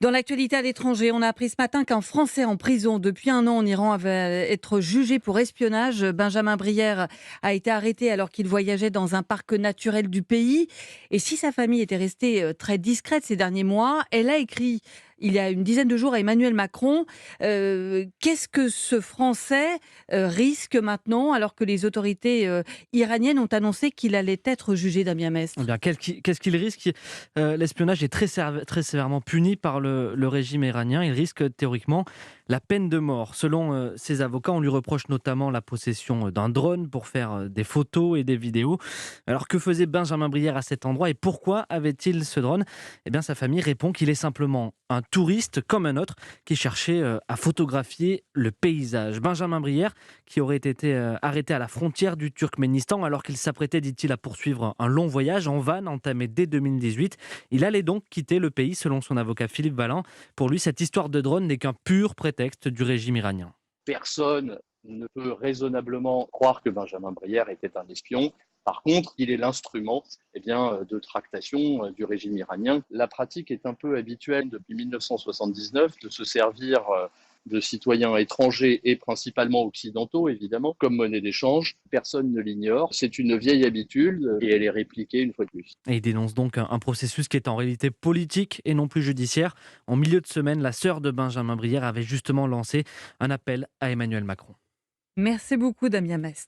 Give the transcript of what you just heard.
Dans l'actualité à l'étranger, on a appris ce matin qu'un Français en prison depuis 1 an en Iran avait être jugé pour espionnage. Benjamin Brière a été arrêté alors qu'il voyageait dans un parc naturel du pays. Et si sa famille était restée très discrète ces derniers mois, elle a écrit il y a une dizaine de jours à Emmanuel Macron. Qu'est-ce que ce Français risque maintenant alors que les autorités iraniennes ont annoncé qu'il allait être jugé, Damien Eh Mestre? bien, qu'est-ce qu'il risque? L'espionnage est très sévèrement puni par le régime iranien. Il risque théoriquement la peine de mort. Selon ses avocats, on lui reproche notamment la possession d'un drone pour faire des photos et des vidéos. Alors, que faisait Benjamin Brière à cet endroit et pourquoi avait-il ce drone? Eh bien, sa famille répond qu'il est simplement un touriste comme un autre qui cherchait à photographier le paysage. Benjamin Brière, qui aurait été arrêté à la frontière du Turkménistan alors qu'il s'apprêtait, dit-il, à poursuivre un long voyage en van entamé dès 2018. Il allait donc quitter le pays selon son avocat Philippe Valland. Pour lui, cette histoire de drone n'est qu'un pur prétexte du régime iranien. Personne ne peut raisonnablement croire que Benjamin Brière était un espion. Par contre, il est l'instrument de tractation du régime iranien. La pratique est un peu habituelle depuis 1979 de se servir de citoyens étrangers et principalement occidentaux, évidemment, comme monnaie d'échange. Personne ne l'ignore. C'est une vieille habitude et elle est répliquée une fois de plus. Et il dénonce donc un processus qui est en réalité politique et non plus judiciaire. En milieu de semaine, la sœur de Benjamin Brière avait justement lancé un appel à Emmanuel Macron. Merci beaucoup, Damien Mestre.